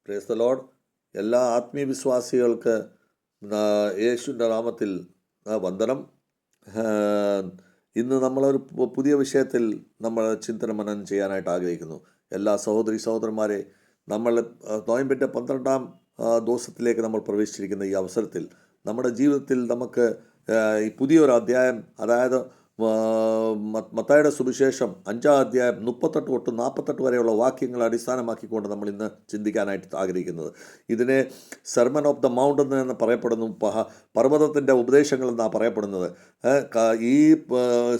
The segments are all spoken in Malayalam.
Praise the Lord. എല്ലാ ആത്മീയ വിശ്വാസികൾക്ക് യേശുവിൻ്റെ നാമത്തിൽ വന്ദനം. ഇന്ന് നമ്മളൊരു പുതിയ വിഷയത്തിൽ നമ്മൾ ചിന്തന മനനം ചെയ്യാനായിട്ട് ആഗ്രഹിക്കുന്നു. എല്ലാ സഹോദരന്മാരെ, നമ്മൾ നോയമ്പിൻ്റെ 12-ാം ദിവസത്തിലേക്ക് നമ്മൾ പ്രവേശിച്ചിരിക്കുന്ന ഈ അവസരത്തിൽ നമ്മുടെ ജീവിതത്തിൽ നമുക്ക് ഈ പുതിയൊരു അധ്യായം, അതായത് മത്തായിയുടെ സുവിശേഷം 5-ാം അധ്യായം 38 തൊട്ട് 48 വരെയുള്ള വാക്യങ്ങൾ അടിസ്ഥാനമാക്കിക്കൊണ്ട് നമ്മൾ ഇന്ന് ചിന്തിക്കാനായിട്ട് ആഗ്രഹിക്കുന്നത്. ഇതിനെ സെർമൺ ഓഫ് ദ മൗണ്ട് എന്ന് പറയപ്പെടുന്നു, പർവ്വതത്തിൻ്റെ ഉപദേശങ്ങൾ എന്നാണ് പറയപ്പെടുന്നത്. ഈ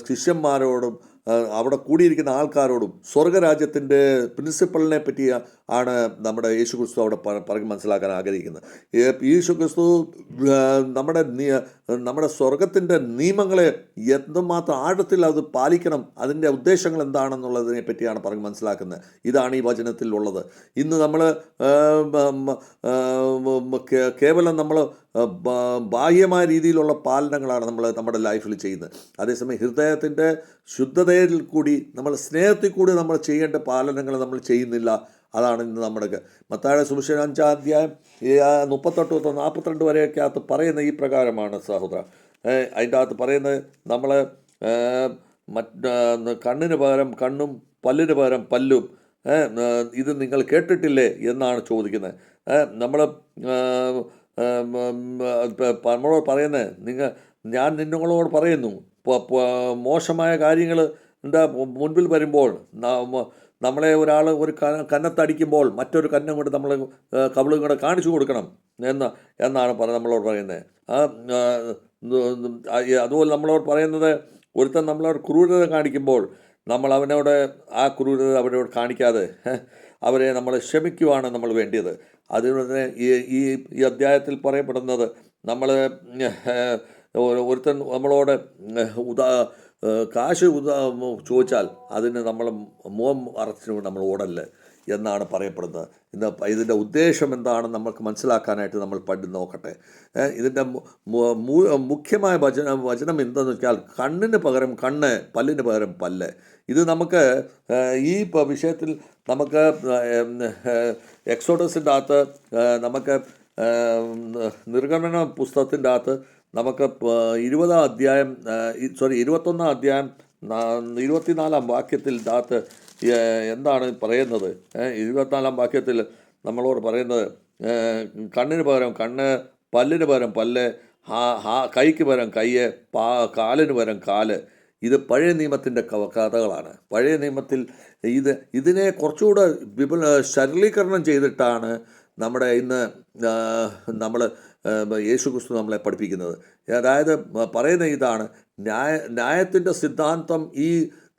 ശിഷ്യന്മാരോടും അവിടെ കൂടിയിരിക്കുന്ന ആൾക്കാരോടും സ്വർഗരാജ്യത്തിൻ്റെ പ്രിൻസിപ്പളിനെ പറ്റി ആണ് നമ്മുടെ യേശു ക്രിസ്തു അവിടെ പറഞ്ഞ് മനസ്സിലാക്കാൻ ആഗ്രഹിക്കുന്നത്. യേശു ക്രിസ്തു നമ്മുടെ സ്വർഗത്തിൻ്റെ നിയമങ്ങളെ എന്തുമാത്രം ആഴത്തിൽ അത് പാലിക്കണം, അതിൻ്റെ ഉദ്ദേശങ്ങൾ എന്താണെന്നുള്ളതിനെ പറ്റിയാണ് പറഞ്ഞ് മനസ്സിലാക്കുന്നത്. ഇതാണ് ഈ വചനത്തിൽ ഉള്ളത്. ഇന്ന് നമ്മൾ കേവലം നമ്മൾ ബാഹ്യമായ രീതിയിലുള്ള പാലനങ്ങളാണ് നമ്മൾ നമ്മുടെ ലൈഫിൽ ചെയ്യുന്നത്. അതേസമയം ഹൃദയത്തിൻ്റെ ശുദ്ധതയിൽ കൂടി, നമ്മൾ സ്നേഹത്തിൽ കൂടി നമ്മൾ ചെയ്യേണ്ട പാലനങ്ങൾ നമ്മൾ ചെയ്യുന്നില്ല. അതാണ് ഇന്ന് നമ്മുടെ മത്തായിയുടെ സുവിശേഷം 5-ാം അധ്യായം 38 തൊട്ട് 42 വരെയൊക്കെ അകത്ത് പറയുന്ന ഈ പ്രകാരമാണ് സഹോദര. അതിൻ്റെ അകത്ത് പറയുന്നത്, നമ്മൾ കണ്ണിന് പകരം കണ്ണും പല്ലിന് പകരം പല്ലും ഇത് നിങ്ങൾ കേട്ടിട്ടില്ലേ എന്നാണ് ചോദിക്കുന്നത്. നമ്മൾ നമ്മളോട് പറയുന്നത്, ഞാൻ നിങ്ങളോട് പറയുന്നു, മോശമായ കാര്യങ്ങൾ എന്താ മുൻപിൽ വരുമ്പോൾ, നമ്മളെ ഒരാൾ ഒരു കന്നത്തടിക്കുമ്പോൾ മറ്റൊരു കന്നം കൊണ്ട് നമ്മൾ കവിളും കൂടെ കാണിച്ചു കൊടുക്കണം എന്നാണ് നമ്മളോട് പറയുന്നത്. അതുപോലെ നമ്മളോട് പറയുന്നത്, ഒരുത്തൻ നമ്മളോട് ക്രൂരത കാണിക്കുമ്പോൾ നമ്മൾ അവനോട് ആ ക്രൂരത അവരോട് കാണിക്കാതെ അവരെ നമ്മൾ ക്ഷമിക്കുവാണ് നമ്മൾ വേണ്ടിയത്. അതുകൊണ്ട് തന്നെ ഈ അധ്യായത്തിൽ പറയപ്പെടുന്നത്, നമ്മൾ ഒരുത്തൻ നമ്മളോട് കാശ് ചോദിച്ചാൽ അതിന് നമ്മൾ മുഖം അറച്ചിന് നമ്മൾ ഓടല്ലേ എന്നാണ് പറയപ്പെടുന്നത്. ഇതിൻ്റെ ഉദ്ദേശം എന്താണെന്ന് നമുക്ക് മനസ്സിലാക്കാനായിട്ട് നമ്മൾ നോക്കട്ടെ. ഇതിൻ്റെ മുഖ്യമായ വചനം എന്താണെന്ന് വെച്ചാൽ, കണ്ണിന് പകരം കണ്ണ്, പല്ലിന് പകരം പല്ല്. ഇത് നമുക്ക് ഈ വിഷയത്തിൽ നമുക്ക് എക്സോഡസിൻ്റെ അകത്ത്, നമുക്ക് നിർഗമന പുസ്തകത്തിൻ്റെ അകത്ത് നമുക്ക് 21-ാം അധ്യായം 24-ാം വാക്യത്തിൽ അകത്ത് എന്താണ് പറയുന്നത്? 24-ാം വാക്യത്തിൽ നമ്മളോട് പറയുന്നത്, കണ്ണിന് പകരം കണ്ണ്, പല്ലിന് പകരം പല്ല്, കൈക്ക് പകരം കയ്യ്, കാലിന് പകരം കാല്. ഇത് പഴയ നിയമത്തിൻ്റെ കഥകളാണ്. പഴയ നിയമത്തിൽ ഇതിനെ കുറച്ചുകൂടെ സരളീകരണം ചെയ്തിട്ടാണ് നമ്മുടെ ഇന്ന് നമ്മൾ യേശു ക്രിസ്തു നമ്മളെ പഠിപ്പിക്കുന്നത്. അതായത് പറയുന്ന ഇതാണ്, ന്യായത്തിൻ്റെ സിദ്ധാന്തം ഈ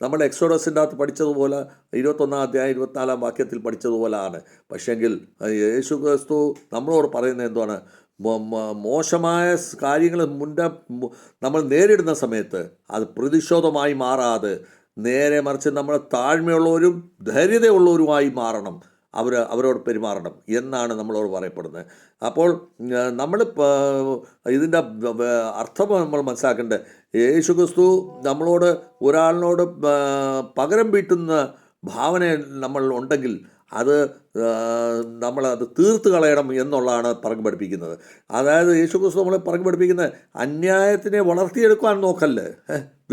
നമ്മൾ എക്സോഡസിൻ്റെ അകത്ത് പഠിച്ചതുപോലെ 21-ാം അധ്യായം 24-ാം വാക്യത്തിൽ പഠിച്ചതുപോലെയാണ്. പക്ഷെങ്കിൽ യേശു ക്രിസ്തു നമ്മളോട് പറയുന്നത് എന്താണ്? മോശമായ കാര്യങ്ങൾ നമ്മൾ നേരിടുന്ന സമയത്ത് അത് പ്രതിഷേധമായി മാറാതെ നേരെ മറിച്ച് നമ്മൾ താഴ്മയുള്ളവരും ധൈര്യതയുള്ളവരുമായി മാറണം, അവരോട് പെരുമാറണം എന്നാണ് നമ്മളോട് പറയപ്പെടുന്നത്. അപ്പോൾ നമ്മൾ ഇതിൻ്റെ അർത്ഥം നമ്മൾ മനസ്സിലാക്കേണ്ടത്, യേശു ക്രിസ്തു നമ്മളോട് ഒരാളിനോട് പകരം വീട്ടുന്ന ഭാവന നമ്മൾ ഉണ്ടെങ്കിൽ നമ്മളത് തീർത്ത് കളയണം എന്നുള്ളതാണ് പറഞ്ഞു പഠിപ്പിക്കുന്നത്. അതായത് യേശു ക്രിസ്തു നമ്മളെ പറഞ്ഞു പഠിപ്പിക്കുന്നത്, അന്യായത്തിനെ വളർത്തിയെടുക്കാൻ നോക്കല്ലേ,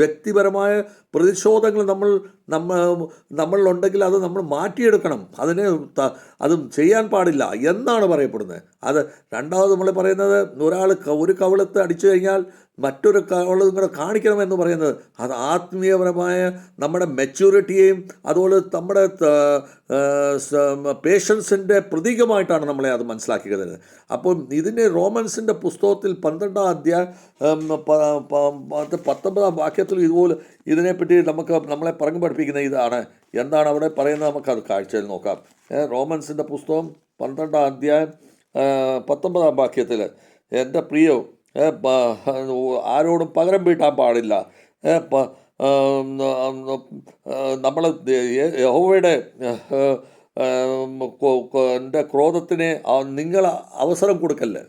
വ്യക്തിപരമായ പ്രതിഷേധങ്ങൾ നമ്മളിലുണ്ടെങ്കിൽ അത് നമ്മൾ മാറ്റിയെടുക്കണം, അത് ചെയ്യാൻ പാടില്ല എന്നാണ് പറയപ്പെടുന്നത്. അത് രണ്ടാമത് നമ്മൾ പറയുന്നത്, ഒരാൾ ഒരു കവിളത്ത് അടിച്ചു കഴിഞ്ഞാൽ മറ്റൊരു കവിളും കൂടെ കാണിക്കണമെന്ന് പറയുന്നത്, അത് ആത്മീയപരമായ നമ്മുടെ മെച്യൂരിറ്റിയെയും അതുപോലെ നമ്മുടെ പേഷ്യൻസിൻ്റെ പ്രതീകമായിട്ടാണ് നമ്മളെ അത് മനസ്സിലാക്കി തരുന്നത്. അപ്പോൾ ഇതിനെ റോമൻസിൻ്റെ പുസ്തകത്തിൽ 12-ാം അധ്യായം 19-ാം വാക്യത്തിൽ ഇതുപോലെ ഇതിനെപ്പറ്റി നമ്മളെ പറഞ്ഞു പഠിപ്പിക്കുന്ന ഇതാണ്. എന്താണ് അവിടെ പറയുന്നത്? നമുക്കത് കാഴ്ചയിൽ നോക്കാം. റോമൻസിൻ്റെ പുസ്തകം 12-ാം അധ്യായം 19-ാം വാക്യത്തിൽ, എൻ്റെ പ്രിയോ, ആരോടും പകരം വീട്ടാൻ പാടില്ല. നമ്മൾ യഹോവയുടെ എൻ്റെ ക്രോധത്തിന് നിങ്ങൾ അവസരം കൊടുക്കല്ലേ.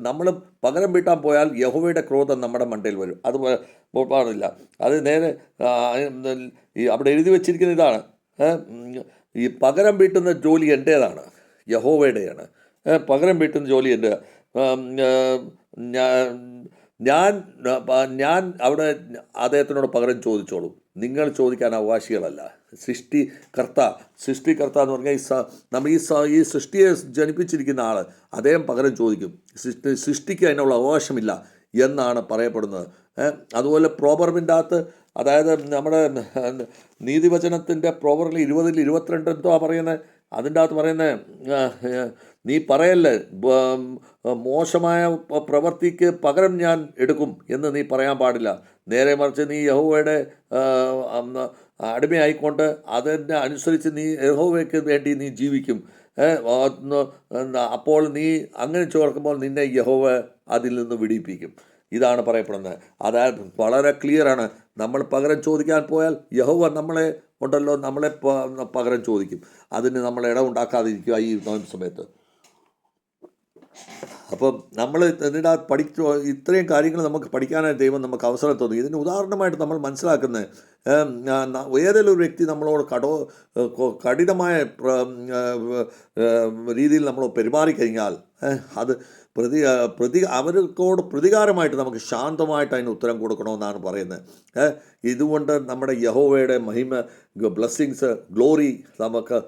നമ്മൾ പകരം വീട്ടാൻ പോയാൽ യഹോവയുടെ ക്രോധം നമ്മുടെ മണ്ടയിൽ വരും. അത് പാടില്ല. അത് നേരെ അവിടെ എഴുതി വച്ചിരിക്കുന്ന ഇതാണ്, ഈ പകരം വീട്ടുന്ന ജോലി എൻ്റേതാണ്, യഹോവയുടെയാണ്. പകരം വീട്ടുന്ന ജോലി എൻ്റെ. ഞാൻ ഞാൻ ഞാൻ അവിടെ അദ്ദേഹത്തിനോട് പകരം ചോദിച്ചോളൂ. നിങ്ങൾ ചോദിക്കാൻ അവകാശികളല്ല. സൃഷ്ടികർത്ത എന്ന് പറഞ്ഞാൽ നമ്മൾ ഈ സൃഷ്ടിയെ ജനിപ്പിച്ചിരിക്കുന്ന ആൾ, അദ്ദേഹം പകരം ചോദിക്കും. സൃഷ്ടിക്ക് അതിനുള്ള അവകാശമില്ല എന്നാണ് പറയപ്പെടുന്നത്. അതുപോലെ പ്രോവർബിൻ്റെ അകത്ത്, അതായത് നമ്മുടെ നീതിവചനത്തിൻ്റെ പ്രോവർബിൽ 20-22 എന്തോ പറയുന്നത്, അതിൻ്റെ അകത്ത് പറയുന്നത്, നീ പറയല്ലേ മോശമായ പ്രവൃത്തിക്ക് പകരം ഞാൻ എടുക്കും എന്ന് നീ പറയാൻ പാടില്ല. നേരെ മറിച്ച് നീ യഹോവയുടെ അടിമയായിക്കൊണ്ട് അതിനെ അനുസരിച്ച് നീ യഹോവയ്ക്ക് വേണ്ടി നീ ജീവിക്കും. അപ്പോൾ നീ അങ്ങനെ ചേർക്കുമ്പോൾ നിന്നെ യഹോവ അതിൽ നിന്ന് വിടിയിപ്പിക്കും. ഇതാണ് പറയപ്പെടുന്നത്. അതായത് വളരെ ക്ലിയറാണ്. നമ്മൾ പകരം ചോദിക്കാൻ പോയാൽ യഹോവ നമ്മളെ ഉണ്ടല്ലോ, നമ്മളെ പകരം ചോദിക്കും. അതിന് നമ്മൾ ഇടമുണ്ടാക്കാതിരിക്കുക ഈ സമയത്ത്. അപ്പം നമ്മൾ ഇതിൻ്റെ ഇത്രയും കാര്യങ്ങൾ നമുക്ക് പഠിക്കാനായിട്ട് ദൈവം നമുക്ക് അവസരം തോന്നി. ഇതിന് ഉദാഹരണമായിട്ട് നമ്മൾ മനസ്സിലാക്കുന്നത്, ഏതെങ്കിലും ഒരു വ്യക്തി നമ്മളോട് കഠിനമായ രീതിയിൽ നമ്മൾ പെരുമാറിക്കഴിഞ്ഞാൽ അത് അവർക്കോട് പ്രതികാരമായിട്ട് നമുക്ക് ശാന്തമായിട്ട് അതിന് ഉത്തരം കൊടുക്കണമെന്നാണ് പറയുന്നത്. ഇതുകൊണ്ട് നമ്മുടെ യഹോവയുടെ മഹിമ, ബ്ലെസ്സിങ്സ്, ഗ്ലോറി നമുക്ക്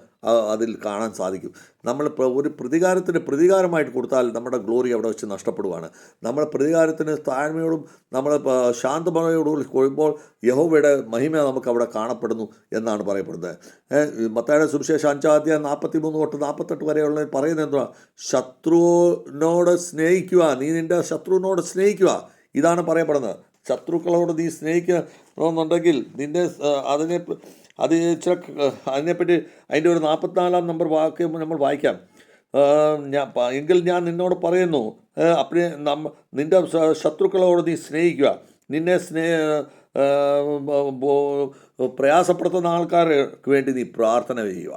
അതിൽ കാണാൻ സാധിക്കും. നമ്മൾ ഒരു പ്രതികാരമായിട്ട് കൊടുത്താൽ നമ്മുടെ ഗ്ലോറി അവിടെ വെച്ച് നഷ്ടപ്പെടുവാണ്. നമ്മുടെ പ്രതികാരത്തിന് താഴ്മയോടും നമ്മൾ ശാന്തമയോടും കൊള്ളുമ്പോൾ യഹോവയുടെ മഹിമ നമുക്ക് അവിടെ കാണപ്പെടുന്നു എന്നാണ് പറയപ്പെടുന്നത്. മത്തായിയുടെ സുവിശേഷം 5-ാം 43-48 വരെയുള്ള പറയുന്നത് എന്തുവാ? ശത്രുവിനോട് സ്നേഹിക്കുക, നീ നിൻ്റെ ശത്രുവിനോട് സ്നേഹിക്കുക. ഇതാണ് പറയപ്പെടുന്നത്. ശത്രുക്കളോട് നീ സ്നേഹിക്കണമെന്നുണ്ടെങ്കിൽ നിൻ്റെ അതിനെപ്പറ്റി അതിൻ്റെ ഒരു 44-ാം നമ്പർ വാക്യം നമ്മൾ വായിക്കാം. എങ്കിൽ ഞാൻ നിന്നോട് പറയുന്നു, നിൻ്റെ ശത്രുക്കളോട് നീ സ്നേഹിക്കുക, നിന്നെ പ്രയാസപ്പെടുത്തുന്ന ആൾക്കാർക്ക് വേണ്ടി നീ പ്രാർത്ഥന ചെയ്യുക.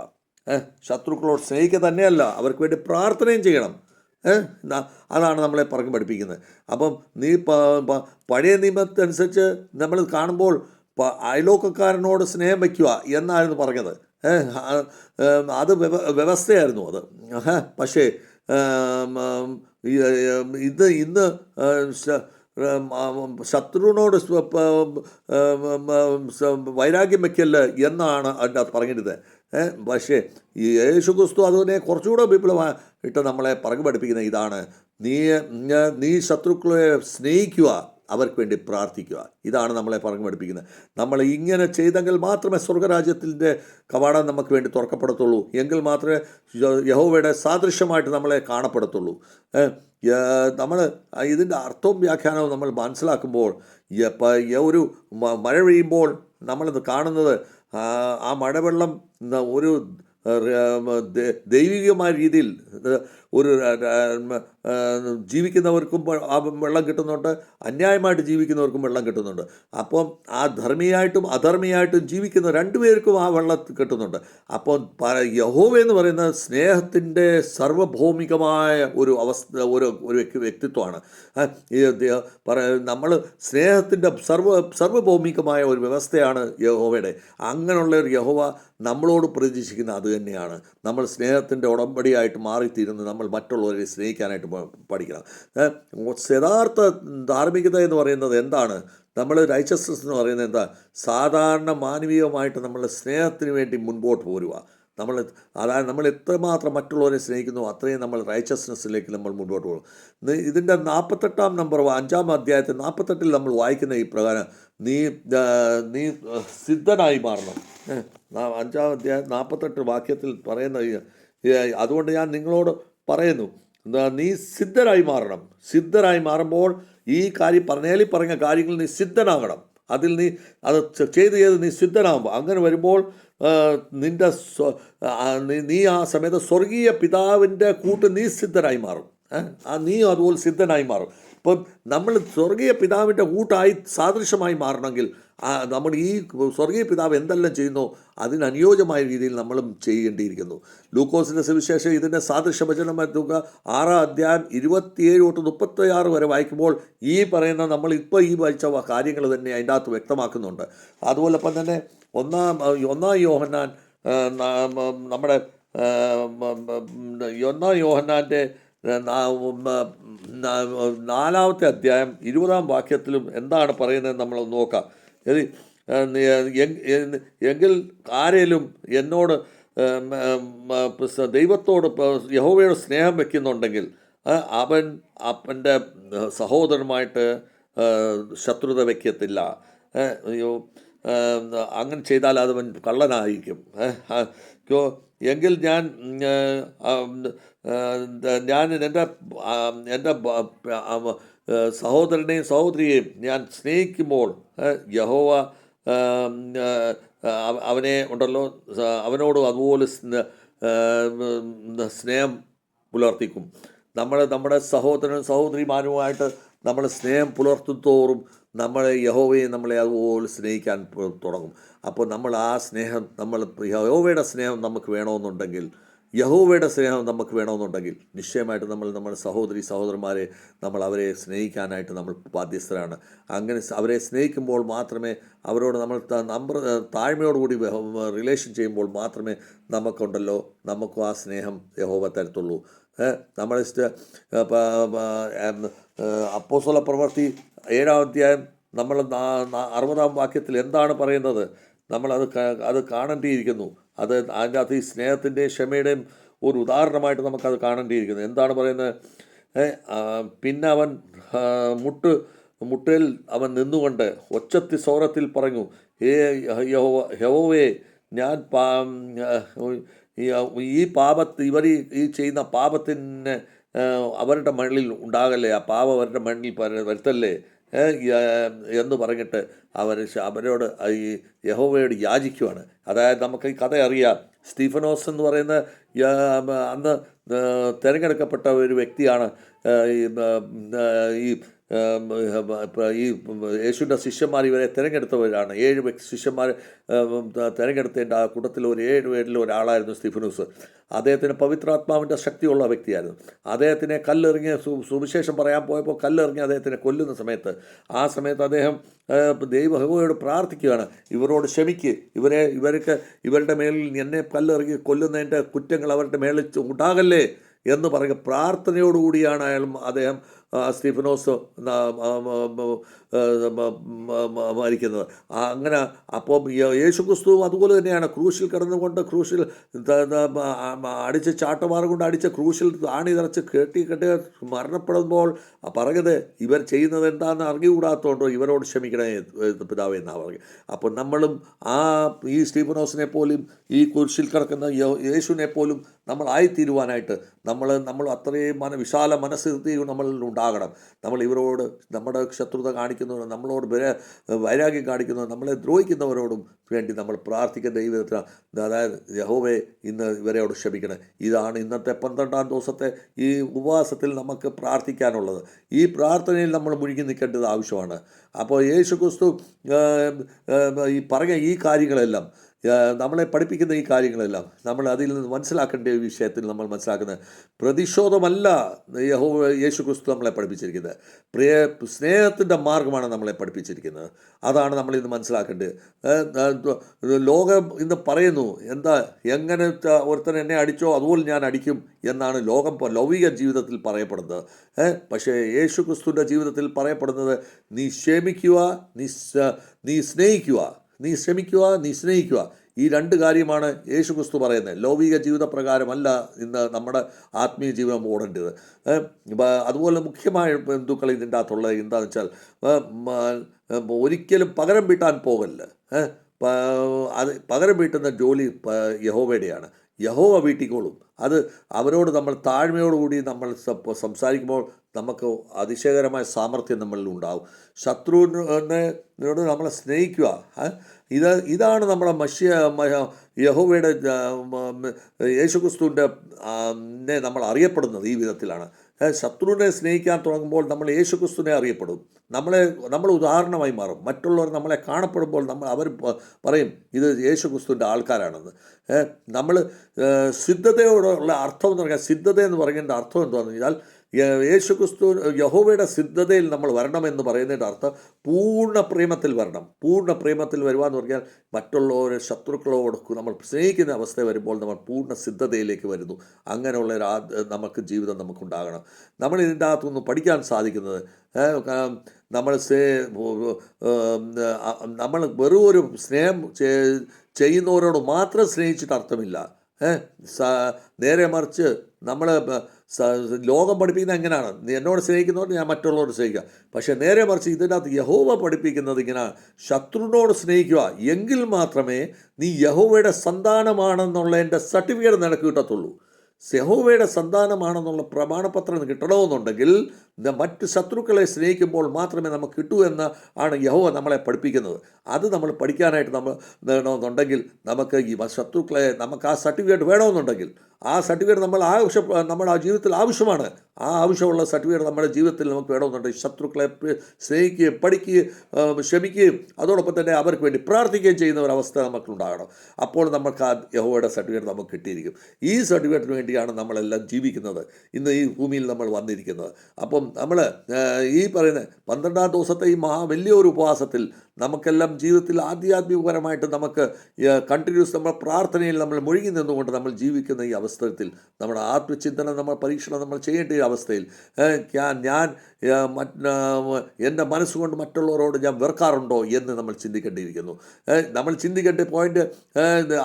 ശത്രുക്കളോട് സ്നേഹിക്കുക തന്നെയല്ല, അവർക്ക് വേണ്ടി പ്രാർത്ഥനയും ചെയ്യണം. അതാണ് നമ്മളെ പറഞ്ഞു പഠിപ്പിക്കുന്നത്. അപ്പം നീ പഴയ നിയമത്തനുസരിച്ച് നമ്മൾ കാണുമ്പോൾ അയലോക്കക്കാരനോട് സ്നേഹം വയ്ക്കുക എന്നായിരുന്നു പറഞ്ഞത്. അത് വ്യവസ്ഥയായിരുന്നു അത്. പക്ഷേ ഇന്ന് ശത്രുവിനോട് വൈരാഗ്യം വയ്ക്കല്ല എന്നാണ് അതിൻ്റെ അത് പറഞ്ഞിരുന്നത്. പക്ഷേ ഈ യേശുക്രിസ്തു അതിനെ കുറച്ചുകൂടെ വിപുലമായിട്ട് നമ്മളെ പറഞ്ഞു പഠിപ്പിക്കുന്നത് ഇതാണ്: നീ ശത്രുക്കളെ സ്നേഹിക്കുക, അവർക്ക് വേണ്ടി പ്രാർത്ഥിക്കുക. ഇതാണ് നമ്മളെ പറഞ്ഞു പഠിപ്പിക്കുന്നത്. നമ്മൾ ഇങ്ങനെ ചെയ്തെങ്കിൽ മാത്രമേ സ്വർഗരാജ്യത്തിൻ്റെ കവാടം നമുക്ക് വേണ്ടി തുറക്കപ്പെടത്തുള്ളൂ. എങ്കിൽ മാത്രമേ യഹോവയുടെ സാദൃശ്യമായിട്ട് നമ്മളെ കാണപ്പെടത്തുള്ളൂ. നമ്മൾ ഇതിൻ്റെ അർത്ഥവും വ്യാഖ്യാനവും നമ്മൾ മനസ്സിലാക്കുമ്പോൾ, ഒരു മഴ പെയ്യുമ്പോൾ നമ്മളിത് കാണുന്നത്, ആ മഴവെള്ളം ഒരു ദൈവികമായ രീതിയിൽ ഒരു ജീവിക്കുന്നവർക്കും ആ വെള്ളം കിട്ടുന്നുണ്ട്, അന്യായമായിട്ട് ജീവിക്കുന്നവർക്കും വെള്ളം കിട്ടുന്നുണ്ട്. അപ്പം ആ ധർമ്മിയായിട്ടും അധർമ്മിയായിട്ടും ജീവിക്കുന്ന രണ്ടുപേർക്കും ആ വെള്ളം കിട്ടുന്നുണ്ട്. അപ്പോൾ യഹോവ എന്ന് പറയുന്നത് സ്നേഹത്തിൻ്റെ സർവഭൗമികമായ ഒരു വ്യക്തിത്വമാണ്. നമ്മൾ സ്നേഹത്തിൻ്റെ സർവഭൗമികമായ ഒരു വ്യവസ്ഥയാണ് യഹോവയുടെ. അങ്ങനെയുള്ള ഒരു യഹോവ നമ്മളോട് പ്രതീക്ഷിക്കുന്ന അത് തന്നെയാണ്. നമ്മൾ സ്നേഹത്തിൻ്റെ ഉടമ്പടിയായിട്ട് മാറിത്തീരുന്നത് നമ്മൾ മറ്റുള്ളവരെ സ്നേഹിക്കാനായിട്ട് പഠിക്കണം. യഥാർത്ഥ ധാർമ്മികത എന്ന് പറയുന്നത് എന്താണ്? നമ്മൾ റൈച്ചസ്നസ് എന്ന് പറയുന്നത് എന്താ? സാധാരണ മാനവീയമായിട്ട് നമ്മൾ സ്നേഹത്തിന് വേണ്ടി മുൻപോട്ട് പോരുക. അതായത് നമ്മൾ എത്രമാത്രം മറ്റുള്ളവരെ സ്നേഹിക്കുന്നു അത്രയും നമ്മൾ റൈച്ചസ്നെസ്സിലേക്ക് നമ്മൾ മുൻപോട്ട് പോകും. ഇതിൻ്റെ 48-ാം നമ്പർ 5-ാം അധ്യായത്തിൽ 48-ൽ നമ്മൾ വായിക്കുന്ന ഈ പ്രകാരം, നീ സിദ്ധനായി മാറണം. 5-ാം അധ്യായം 48 വാക്യത്തിൽ പറയുന്ന, അതുകൊണ്ട് ഞാൻ നിങ്ങളോട് പറയുന്നു, നീ സിദ്ധരായി മാറണം. സിദ്ധരായി മാറുമ്പോൾ ഈ പറഞ്ഞ കാര്യങ്ങൾ നീ സിദ്ധനാകണം. അതിൽ അത് ചെയ്ത് നീ സിദ്ധനാകുമ്പോൾ, അങ്ങനെ വരുമ്പോൾ നീ ആ സമയത്ത് സ്വർഗീയ പിതാവിൻ്റെ കൂട്ട് നീ സിദ്ധനായി മാറും. നീ അതുപോലെ സിദ്ധനായി മാറും. ഇപ്പം നമ്മൾ സ്വർഗീയ പിതാവിൻ്റെ കൂട്ടായി സാദൃശ്യമായി മാറണമെങ്കിൽ നമ്മൾ ഈ സ്വർഗീയ പിതാവ് എന്തെല്ലാം ചെയ്യുന്നോ അതിനനുയോജ്യമായ രീതിയിൽ നമ്മളും ചെയ്യേണ്ടിയിരിക്കുന്നു. ലൂക്കോസിൻ്റെ സുവിശേഷം ഇതിൻ്റെ സാദൃശ്യവചനം 6-ാം അധ്യായം 27-36 വരെ വായിക്കുമ്പോൾ ഈ പറയുന്ന നമ്മളിപ്പോൾ ഈ വായിച്ച കാര്യങ്ങൾ തന്നെ അതിൻ്റെ അകത്ത് വ്യക്തമാക്കുന്നുണ്ട്. അതുപോലൊപ്പം തന്നെ ഒന്നാം യോഹന്നാൻ നമ്മുടെ ഒന്നാം യോഹന്നാൻ്റെ 4-ാമത്തെ അധ്യായം 20-ാം വാക്യത്തിലും എന്താണ് പറയുന്നത് നമ്മൾ നോക്കാം. എങ്കിൽ ആരേലും എന്നോട് ദൈവത്തോട് യഹോവയോട് സ്നേഹം വയ്ക്കുന്നുണ്ടെങ്കിൽ അവൻ അവൻ്റെ സഹോദരനുമായിട്ട് ശത്രുത വയ്ക്കത്തില്ല. അയ്യോ, അങ്ങനെ ചെയ്താൽ അതവൻ കള്ളനായിരിക്കും. എങ്കിൽ ഞാൻ എൻ്റെ സഹോദരനെയും സഹോദരിയെയും ഞാൻ സ്നേഹിക്കുമ്പോൾ യഹോവ അവനെ ഉണ്ടല്ലോ, അവനോട് അതുപോലെ സ്നേഹം പുലർത്തിക്കും. നമ്മുടെ സഹോദരനും സഹോദരിമാരുമായിട്ട് നമ്മൾ സ്നേഹം പുലർത്തുന്തോറും നമ്മളെ യഹോവയെ നമ്മളെ അതുപോലെ സ്നേഹിക്കാൻ തുടങ്ങും. അപ്പോൾ നമ്മൾ ആ സ്നേഹം, യഹോവയുടെ സ്നേഹം നമുക്ക് വേണമെന്നുണ്ടെങ്കിൽ, നിശ്ചയമായിട്ട് നമ്മുടെ സഹോദരന്മാരെ അവരെ സ്നേഹിക്കാനായിട്ട് നമ്മൾ ബാധ്യസ്ഥരാണ്. അങ്ങനെ അവരെ സ്നേഹിക്കുമ്പോൾ മാത്രമേ, അവരോട് നമ്മൾ താഴ്മയോടുകൂടി റിലേഷൻ ചെയ്യുമ്പോൾ മാത്രമേ നമുക്കും ആ സ്നേഹം യഹോവ തരത്തുള്ളൂ. നമ്മൾ അപ്പോസ്തല പ്രവൃത്തി 7-ാം അധ്യായം നമ്മൾ 60-ാം വാക്യത്തിൽ എന്താണ് പറയുന്നത്? അത് കാണേണ്ടിയിരിക്കുന്നു. അതിൻ്റെ അകത്ത് ഈ സ്നേഹത്തിൻ്റെയും ക്ഷമയുടെയും ഒരു ഉദാഹരണമായിട്ട് നമുക്കത് കാണേണ്ടിയിരിക്കുന്നു. എന്താണ് പറയുന്നത്? പിന്നെ അവൻ മുട്ടിൽ അവൻ നിന്നുകൊണ്ട് ഒച്ചത്തി സ്വരത്തിൽ പറഞ്ഞു, യഹോവേ, ഞാൻ ഇവർ ഈ ചെയ്യുന്ന പാപത്തിന് അവരുടെ മണ്ണിൽ ഉണ്ടാകല്ലേ, ആ പാപം അവരുടെ മണ്ണിൽ വരുത്തല്ലേ എന്ന് പറഞ്ഞിട്ട് അവരോട് ഈ യഹോവയോട് യാചിക്കുവാണ്. അതായത് നമുക്ക് ഈ കഥ അറിയാം. സ്റ്റീഫനോസ് എന്ന് പറയുന്ന അന്ന് തിരഞ്ഞെടുക്കപ്പെട്ട ഒരു വ്യക്തിയാണ്. ഈ യേശുവിൻ്റെ ശിഷ്യന്മാർ ഇവരെ തിരഞ്ഞെടുത്തവരാണ്. 7 ശിഷ്യന്മാർ തിരഞ്ഞെടുത്തതിൻ്റെ ആ കൂട്ടത്തിൽ 7 പേരിൽ ഒരാളായിരുന്നു സ്തീഫനോസ്. അദ്ദേഹത്തിന് പവിത്രാത്മാവിൻ്റെ ശക്തിയുള്ള വ്യക്തിയായിരുന്നു. അദ്ദേഹത്തിനെ കല്ലെറിഞ്ഞ് സുവിശേഷം പറയാൻ പോയപ്പോൾ കല്ലെറിഞ്ഞ് അദ്ദേഹത്തിനെ കൊല്ലുന്ന സമയത്ത് അദ്ദേഹം ദൈവഹോവയോട് പ്രാർത്ഥിക്കുകയാണ്, ഇവരോട് ക്ഷമിക്ക്, ഇവരുടെ മേലിൽ എന്നെ കല്ലെറിഞ്ഞ് കൊല്ലുന്നതിൻ്റെ കുറ്റങ്ങൾ അവരുടെ മേളിൽ ഉണ്ടാകല്ലേ എന്ന് പറയുക. പ്രാർത്ഥനയോടുകൂടിയാണ് അദ്ദേഹം സ്റ്റീഫനോസ് മരിക്കുന്നത്. അങ്ങനെ അപ്പം യേശുക്രിസ്തുവും അതുപോലെ തന്നെയാണ്. ക്രൂശിൽ കിടന്നുകൊണ്ട്, ക്രൂശിൽ അടിച്ച് ചാട്ടമാർ കൊണ്ട് അടിച്ച് ക്രൂശിൽ ആണി നിറച്ച് കെട്ടി മരണപ്പെടുമ്പോൾ പറഞ്ഞത്, ഇവർ ചെയ്യുന്നത് എന്താണെന്ന് അറിഞ്ഞുകൂടാത്തതുകൊണ്ടോ ഇവരോട് ക്ഷമിക്കണേ പിതാവേ എന്നാണ് പറയുക. അപ്പോൾ നമ്മളും ഈ സ്റ്റീഫനോസിനെ പോലും, ഈ കുരിശിൽ കിടക്കുന്ന യേശുവിനെ പോലും നമ്മളായിത്തീരുവാനായിട്ട് നമ്മൾ അത്രയും വിശാല മനസ്സിരുത്തി നമ്മളിൽ ഉണ്ടാകണം. നമ്മൾ ഇവരോട് നമ്മുടെ ശത്രുത കാണിക്കുന്നവരും, നമ്മളോട് വൈരാഗ്യം കാണിക്കുന്നവരും, നമ്മളെ ദ്രോഹിക്കുന്നവരോടും വേണ്ടി നമ്മൾ പ്രാർത്ഥിക്കുന്ന ദൈവത്തിന്, അതായത് യഹോവേ ഇന്ന് ഇവരോട് ക്ഷമിക്കണം. ഇതാണ് ഇന്നത്തെ 12-ാം ദിവസത്തെ ഈ ഉപവാസത്തിൽ നമുക്ക് പ്രാർത്ഥിക്കാനുള്ളത്. ഈ പ്രാർത്ഥനയിൽ നമ്മൾ മുഴുകി നിൽക്കേണ്ടത് ആവശ്യമാണ്. അപ്പോൾ യേശുക്രിസ്തു ഈ പറഞ്ഞ ഈ കാര്യങ്ങളെല്ലാം, നമ്മളെ പഠിപ്പിക്കുന്ന ഈ കാര്യങ്ങളെല്ലാം നമ്മൾ അതിൽ നിന്ന് മനസ്സിലാക്കേണ്ട ഈ വിഷയത്തിൽ നമ്മൾ മനസ്സിലാക്കുന്നത്, പ്രതിഷോധമല്ല യേശുക്രിസ്തു നമ്മളെ പഠിപ്പിച്ചിരിക്കുന്നത്, സ്നേഹത്തിൻ്റെ മാർഗമാണ് നമ്മളെ പഠിപ്പിച്ചിരിക്കുന്നത്. അതാണ് നമ്മളിന്ന് മനസ്സിലാക്കേണ്ടത്. ലോകം ഇന്ന് പറയുന്നു, എങ്ങനെ ഒരുത്തൻ എന്നെ അടിച്ചോ അതുപോലെ ഞാൻ അടിക്കും എന്നാണ് ലൗകിക ജീവിതത്തിൽ പറയപ്പെടുന്നത്. പക്ഷേ യേശുക്രിസ്തുവിൻ്റെ ജീവിതത്തിൽ പറയപ്പെടുന്നത്, നീ ക്ഷമിക്കുക, നീ സ്നേഹിക്കുക, നീ സ്നേഹിക്കുക. ഈ 2 കാര്യമാണ് യേശുക്രിസ്തു പറയുന്നത്. ലൗകിക ജീവിത പ്രകാരമല്ല ഇന്ന് നമ്മുടെ ആത്മീയ ജീവിതം ഓടേണ്ടത്. അതുപോലെ മുഖ്യമായ ബന്ധുക്കൾ ഇതിൻ്റെ അകത്തുള്ളത് എന്താണെന്ന് വെച്ചാൽ, ഒരിക്കലും പകരം വീട്ടാൻ പോകല്ല. പകരം വീട്ടുന്ന ജോലി യഹോവയുടെയാണ്. യഹോവ വീട്ടിക്കോളും. അവരോട് നമ്മൾ താഴ്മയോടുകൂടി നമ്മൾ സംസാരിക്കുമ്പോൾ നമുക്ക് അതിശയകരമായ സാമർഥ്യം നമ്മളിൽ ഉണ്ടാവും. ശത്രുവിനോട് നമ്മളെ സ്നേഹിക്കുക. ഇതാണ് നമ്മളെ യഹോവയുടെ യേശുക്രിസ്തുവിൻ്റെ നമ്മൾ അറിയപ്പെടുന്നത് ഈ വിധത്തിലാണ്. ശത്രുവിനെ സ്നേഹിക്കാൻ തുടങ്ങുമ്പോൾ നമ്മൾ യേശുക്രിസ്തുവിനെ അറിയപ്പെടും. നമ്മൾ ഉദാഹരണമായി മാറും. മറ്റുള്ളവർ നമ്മളെ കാണപ്പെടുമ്പോൾ അവർ പറയും, ഇത് യേശുക്രിസ്തുവിൻ്റെ ആൾക്കാരാണെന്ന്. നമ്മൾ സിദ്ധതയോടുള്ള അർത്ഥം എന്ന് പറഞ്ഞാൽ, സിദ്ധത എന്ന് പറയുന്നതിൻ്റെ അർത്ഥം എന്താണെന്ന് വെച്ചാൽ, യേശുക്രിസ്തു യഹോവയുടെ സിദ്ധതയിൽ നമ്മൾ വരണമെന്ന് പറയുന്നതിൻ്റെ അർത്ഥം പൂർണ്ണ പ്രേമത്തിൽ വരണം. പൂർണ്ണ പ്രേമത്തിൽ വരുവാന്ന് പറഞ്ഞാൽ മറ്റുള്ളവരെ ശത്രുക്കളോട് നമ്മൾ സ്നേഹിക്കുന്ന അവസ്ഥ വരുമ്പോൾ നമ്മൾ പൂർണ്ണ സിദ്ധതയിലേക്ക് വരുന്നു. അങ്ങനെയുള്ള നമുക്ക് ജീവിതം നമുക്കുണ്ടാകണം. നമ്മൾ ഇതിൻ്റെ അകത്തുനിന്ന് പഠിക്കാൻ സാധിക്കുന്നത് നമ്മൾ നമ്മൾ വെറും ഒരു സ്നേഹം ചെയ്യുന്നവരോട് മാത്രം സ്നേഹിച്ചിട്ട് അർത്ഥമില്ല. നേരെ മറിച്ച് നമ്മൾ ലോകം പഠിപ്പിക്കുന്നത് എങ്ങനെയാണ്? എന്നോട് സ്നേഹിക്കുന്നവർ ഞാൻ മറ്റുള്ളവരോട് സ്നേഹിക്കുക. പക്ഷേ നേരെ മറിച്ച് ഇതിനകത്ത് യഹോവ പഠിപ്പിക്കുന്നത് ഇങ്ങനെയാണ്: ശത്രുവിനോട് സ്നേഹിക്കുക, എങ്കിൽ മാത്രമേ നീ യഹോവയുടെ സന്താനമാണെന്നുള്ളതിൻ്റെ സർട്ടിഫിക്കറ്റ് നിനക്ക് കിട്ടത്തുള്ളൂ. യഹോവയുടെ സന്താനമാണെന്നുള്ള പ്രമാണപത്രം കിട്ടണമെന്നുണ്ടെങ്കിൽ മറ്റ് ശത്രുക്കളെ സ്നേഹിക്കുമ്പോൾ മാത്രമേ നമുക്ക് കിട്ടൂ എന്ന് ആണ് യഹോവ നമ്മളെ പഠിപ്പിക്കുന്നത്. അത് നമ്മൾ പഠിക്കാനായിട്ട് നമ്മൾ നേടണമെന്നുണ്ടെങ്കിൽ നമുക്ക് ഈ ശത്രുക്കളെ നമുക്ക് ആ സർട്ടിഫിക്കറ്റ് വേണമെന്നുണ്ടെങ്കിൽ ആ സർട്ടിഫിക്കറ്റ് നമ്മുടെ ജീവിതത്തിൽ ആവശ്യമാണ്. ആ ആവശ്യമുള്ള സർട്ടിഫിക്കറ്റ് നമ്മുടെ ജീവിതത്തിൽ നമുക്ക് വേണമെന്നുണ്ടെങ്കിൽ ശത്രുക്കളെ സ്നേഹിക്കുകയും പഠിക്കുകയും ക്ഷമിക്കുകയും അതോടൊപ്പം തന്നെ അവർക്ക് വേണ്ടി പ്രാർത്ഥിക്കുകയും ചെയ്യുന്ന ഒരവസ്ഥ നമുക്കുണ്ടാകണം. അപ്പോൾ നമുക്ക് ആ യഹോവയുടെ സർട്ടിഫിക്കറ്റ് നമുക്ക് കിട്ടിയിരിക്കും. ഈ സർട്ടിഫിക്കറ്റിന് വേണ്ടിയാണ് നമ്മളെല്ലാം ജീവിക്കുന്നത്, ഇന്ന് ഈ ഭൂമിയിൽ നമ്മൾ വന്നിരിക്കുന്നത്. അപ്പം നമ്മൾ ഈ പറയുന്ന 12-ാം ദിവസത്തെ ഈ വലിയൊരു ഉപവാസത്തിൽ നമുക്കെല്ലാം ജീവിതത്തിൽ ആധ്യാത്മികപരമായിട്ട് നമുക്ക് കണ്ടിന്യൂസ് നമ്മൾ പ്രാർത്ഥനയിൽ നമ്മൾ മുഴുകി നിന്നുകൊണ്ട് നമ്മൾ ജീവിക്കുന്ന ഈ അവസരത്തിൽ നമ്മുടെ ആത്മചിന്തനം, നമ്മൾ പരീക്ഷണം നമ്മൾ ചെയ്യേണ്ട ഈ അവസ്ഥയിൽ ഞാൻ എൻ്റെ മനസ്സുകൊണ്ട് മറ്റുള്ളവരോട് ഞാൻ വെറുക്കാറുണ്ടോ എന്ന് നമ്മൾ ചിന്തിക്കേണ്ടിയിരിക്കുന്നു. നമ്മൾ ചിന്തിക്കേണ്ട പോയിൻ്റ്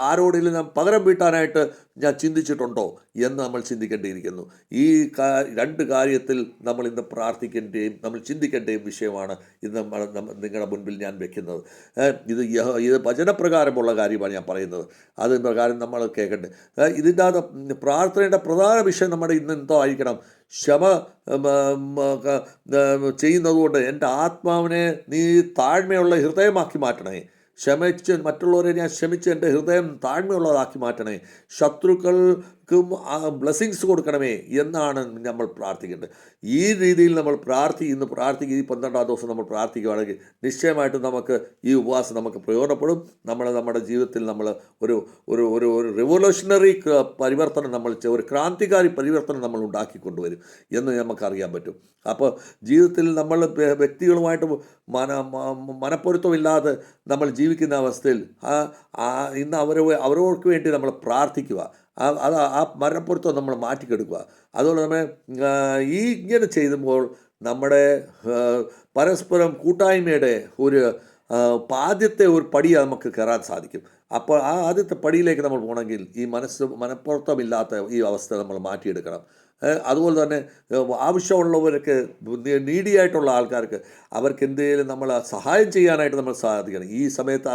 ആരോടെങ്കിലും ഞാൻ പകരം വീട്ടാനായിട്ട് ഞാൻ ചിന്തിച്ചിട്ടുണ്ടോ എന്ന് നമ്മൾ ചിന്തിക്കേണ്ടിയിരിക്കുന്നു. ഈ രണ്ട് കാര്യത്തിൽ നമ്മൾ ഇന്ന് പ്രാർത്ഥിക്കേണ്ടയും നമ്മൾ ചിന്തിക്കേണ്ടയും വിഷയമാണ് ഇന്ന് നിങ്ങളുടെ മുൻപിൽ ഞാൻ വെക്കുന്നത്. ഇത് വചനപ്രകാരമുള്ള കാര്യമാണ് ഞാൻ പറയുന്നത്. അത് പ്രകാരം നമ്മൾ കേൾക്കേണ്ടത്. ഇതിൻ്റെ അകത്ത് പ്രാർത്ഥനയുടെ പ്രധാന വിഷയം നമ്മുടെ ഇന്ന് എന്തോ ആയിരിക്കണം: ക്ഷമ ചെയ്യുന്നതുകൊണ്ട് എൻ്റെ ആത്മാവിനെ നീ താഴ്മയുള്ള ഹൃദയമാക്കി മാറ്റണേ. മറ്റുള്ളവരെ ഞാൻ ക്ഷമിച്ച് എൻ്റെ ഹൃദയം താഴ്മയുള്ളതാക്കി മാറ്റണേ. ശത്രുക്കൾക്കും ബ്ലെസ്സിങ്സ് കൊടുക്കണമേ എന്നാണ് നമ്മൾ പ്രാർത്ഥിക്കേണ്ടത്. ഈ രീതിയിൽ നമ്മൾ ഈ 12-ാം ദിവസം നമ്മൾ പ്രാർത്ഥിക്കുകയാണെങ്കിൽ നിശ്ചയമായിട്ടും നമുക്ക് ഈ ഉപവാസം നമുക്ക് പ്രയോജനപ്പെടും. നമ്മുടെ ജീവിതത്തിൽ നമ്മൾ ഒരു റിവോല്യൂഷണറി പരിവർത്തനം ഒരു ക്രാന്തികാരി പരിവർത്തനം നമ്മൾ ഉണ്ടാക്കിക്കൊണ്ടുവരും എന്ന് നമുക്കറിയാൻ പറ്റും. അപ്പോൾ ജീവിതത്തിൽ നമ്മൾ വ്യക്തികളുമായിട്ട് മനപ്പൊരുത്തമില്ലാതെ നമ്മൾ ജീവിക്കുന്ന അവസ്ഥയിൽ ഇന്ന് അവരോർക്ക് വേണ്ടി നമ്മൾ പ്രാർത്ഥിക്കുക. ആ മരണപ്പൊരുത്തം നമ്മൾ മാറ്റിക്കെടുക്കുക. അതുകൊണ്ട് നമ്മൾ ഇങ്ങനെ ചെയ്യുമ്പോൾ നമ്മുടെ പരസ്പരം കൂട്ടായ്മയുടെ ആദ്യത്തെ ഒരു പടി നമുക്ക് കയറാൻ സാധിക്കും. അപ്പോൾ ആ ആദ്യത്തെ പടിയിലേക്ക് നമ്മൾ പോകണമെങ്കിൽ ഈ മനപ്പൊരുത്തമില്ലാത്ത ഈ അവസ്ഥ നമ്മൾ മാറ്റിയെടുക്കണം. അതുപോലെ തന്നെ ആവശ്യമുള്ളവർക്ക്, നീഡിയായിട്ടുള്ള ആൾക്കാർക്ക് അവർക്ക് എന്തെങ്കിലും നമ്മൾ സഹായം ചെയ്യാനായിട്ട് നമ്മൾ സാധിക്കണം. ഈ സമയത്ത്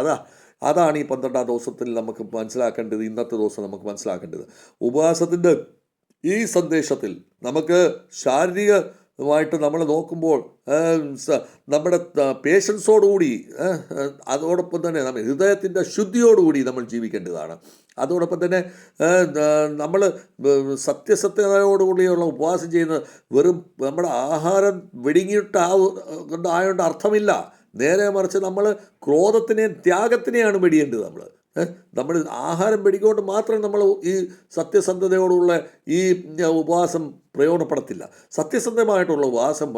അതാണ് ഈ 12-ാം ദിവസത്തിൽ നമുക്ക് മനസ്സിലാക്കേണ്ടത്. ഇന്നത്തെ ദിവസം നമുക്ക് മനസ്സിലാക്കേണ്ടത് ഉപവാസത്തിൻ്റെ ഈ സന്ദേശത്തിൽ നമുക്ക് ശാരീരികമായിട്ട് നമ്മൾ നോക്കുമ്പോൾ നമ്മുടെ പേഷ്യൻസോടുകൂടി അതോടൊപ്പം തന്നെ നമ്മൾ ഹൃദയത്തിൻ്റെ ശുദ്ധിയോടുകൂടി നമ്മൾ ജീവിക്കേണ്ടതാണ്. അതോടൊപ്പം തന്നെ നമ്മൾ സത്യസത്യതയോടുകൂടിയുള്ള ഉപവാസം ചെയ്യുന്നത് വെറും നമ്മുടെ ആഹാരം ആയതുകൊണ്ട് അർത്ഥമില്ല. നേരെ മറിച്ച് നമ്മൾ ക്രോധത്തിനെയും ത്യാഗത്തിനെയാണ് വെടിയേണ്ടത്. നമ്മൾ ആഹാരം വെടിക്കൊണ്ട് മാത്രം നമ്മൾ ഈ സത്യസന്ധതയോടുള്ള ഈ ഉപവാസം പ്രയോജനപ്പെടത്തില്ല. സത്യസന്ധമായിട്ടുള്ള ഉപവാസം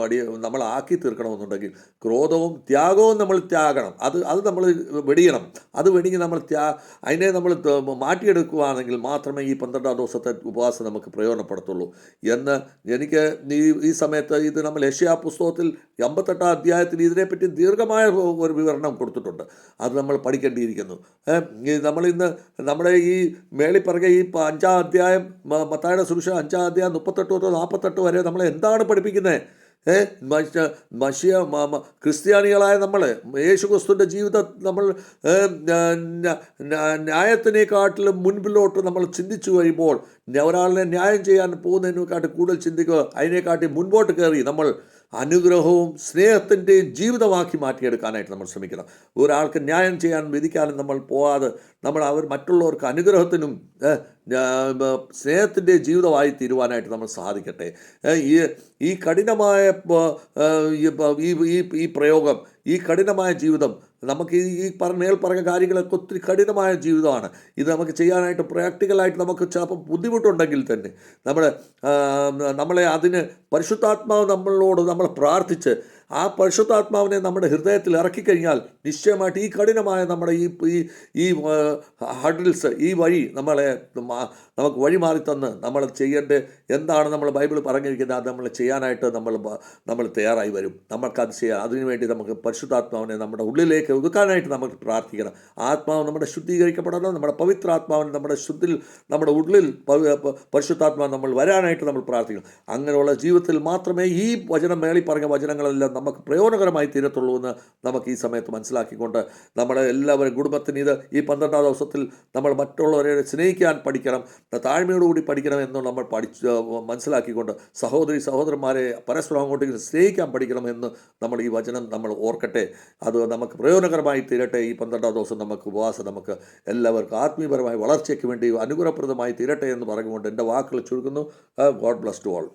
നമ്മൾ ആക്കി തീർക്കണമെന്നുണ്ടെങ്കിൽ ക്രോധവും ത്യാഗവും നമ്മൾ ത്യാഗണം. അത് നമ്മൾ വെടിയണം. അത് വെടിഞ്ഞ് നമ്മൾ അതിനെ നമ്മൾ മാറ്റിയെടുക്കുകയാണെങ്കിൽ മാത്രമേ ഈ 12-ാം ദിവസത്തെ ഉപവാസം നമുക്ക് പ്രയോജനപ്പെടത്തുള്ളൂ എന്ന് എനിക്ക് ഈ സമയത്ത് ഇത് നമ്മൾ യെശയ്യാ പുസ്തകത്തിൽ 58-ാം അധ്യായത്തിൽ ഇതിനെപ്പറ്റി ദീർഘമായ ഒരു വിവരണം കൊടുത്തിട്ടുണ്ട്. അത് നമ്മൾ പഠിക്കേണ്ടിയിരിക്കുന്നു. നമ്മളിന്ന് നമ്മുടെ ഈ മേളിപ്പറകെ ഈ 5-ാം അധ്യായം മത്തായിയുടെ സുവിശേഷം 5-ാം അധ്യായം 38-48 വരെ നമ്മൾ എന്താണ് പഠിപ്പിക്കുന്നത്? ക്രിസ്ത്യാനികളായ നമ്മൾ യേശുക്രിസ്തുവിൻ്റെ ജീവിതം നമ്മൾ ന്യായത്തിനെക്കാട്ടിലും മുൻപിലോട്ട് നമ്മൾ ചിന്തിച്ചു കഴിയുമ്പോൾ ഒരാളിനെ ന്യായം ചെയ്യാൻ പോകുന്നതിനെക്കാട്ടി കൂടുതൽ ചിന്തിക്കുക, അതിനെക്കാട്ടി മുൻപോട്ട് കയറി നമ്മൾ അനുഗ്രഹവും സ്നേഹത്തിൻ്റെയും ജീവിതമാക്കി മാറ്റിയെടുക്കാനായിട്ട് നമ്മൾ ശ്രമിക്കണം. ഒരാൾക്ക് ന്യായം വിധിക്കാനും നമ്മൾ പോകാതെ മറ്റുള്ളവർക്ക് അനുഗ്രഹത്തിനും സ്നേഹത്തിൻ്റെ ജീവിതമായി തീരുവാനായിട്ട് നമ്മൾ സാധിക്കട്ടെ. ഈ കഠിനമായ ഈ പ്രയോഗം, ഈ കഠിനമായ ജീവിതം നമുക്ക് ഈ പറഞ്ഞ കാര്യങ്ങളൊക്കെ ഒത്തിരി കഠിനമായ ജീവിതമാണ്. ഇത് നമുക്ക് ചെയ്യാനായിട്ട് പ്രാക്ടിക്കലായിട്ട് നമുക്ക് ചിലപ്പോൾ ബുദ്ധിമുട്ടുണ്ടെങ്കിൽ തന്നെ നമ്മളെ അതിന് പരിശുദ്ധാത്മാവ് നമ്മൾ പ്രാർത്ഥിച്ച് ആ പരിശുദ്ധാത്മാവിനെ നമ്മുടെ ഹൃദയത്തിൽ ഇറക്കിക്കഴിഞ്ഞാൽ നിശ്ചയമായിട്ട് ഈ കഠിനമായ നമ്മുടെ ഈ ഹഡിൽസ്, ഈ വഴി നമുക്ക് വഴി മാറി തന്ന് നമ്മൾ ചെയ്യേണ്ടത് എന്താണ് നമ്മൾ ബൈബിൾ പറഞ്ഞിരിക്കുന്നത് അത് നമ്മൾ ചെയ്യാനായിട്ട് നമ്മൾ തയ്യാറായി വരും. നമുക്കത് ചെയ്യാം. അതിനുവേണ്ടി നമുക്ക് പരിശുദ്ധാത്മാവിനെ നമ്മുടെ ഉള്ളിലേക്ക് ഒതുക്കാനായിട്ട് നമുക്ക് പ്രാർത്ഥിക്കണം. ആത്മാവ് നമ്മുടെ ശുദ്ധീകരിക്കപ്പെടണം. നമ്മുടെ പവിത്രാത്മാവിന് നമ്മുടെ ഉള്ളിൽ പരിശുദ്ധാത്മാവ് നമ്മൾ വരാനായിട്ട് നമ്മൾ പ്രാർത്ഥിക്കണം. അങ്ങനെയുള്ള ജീവിതത്തിൽ മാത്രമേ ഈ മേളി പറഞ്ഞ വചനങ്ങളെല്ലാം നമുക്ക് പ്രയോജനകരമായി തീരത്തുള്ളൂ എന്ന് നമുക്ക് ഈ സമയത്ത് മനസ്സിലാക്കിക്കൊണ്ട് നമ്മുടെ എല്ലാവരും കുടുംബത്തിന് ഈ 12-ാം ദിവസത്തിൽ നമ്മൾ മറ്റുള്ളവരെ സ്നേഹിക്കാൻ പഠിക്കണം, താഴ്മയോടുകൂടി പഠിക്കണം എന്ന് നമ്മൾ മനസ്സിലാക്കിക്കൊണ്ട് സഹോദരന്മാരെ പരസ്പരം അങ്ങോട്ടേക്ക് സ്നേഹിക്കാൻ പഠിക്കണമെന്ന് നമ്മൾ ഈ വചനം നമ്മൾ ഓർക്കട്ടെ. അത് നമുക്ക് പ്രയോജനകരമായി തീരട്ടെ. ഈ 12-ാം ദിവസം നമുക്ക് ഉപവാസം നമുക്ക് എല്ലാവർക്കും ആത്മീയപരമായ വളർച്ചയ്ക്ക് വേണ്ടി അനുഗ്രഹപ്രദമായി തീരട്ടെ എന്ന് പറഞ്ഞുകൊണ്ട് എൻ്റെ വാക്കുകൾ ചുരുക്കുന്നു. God bless to all.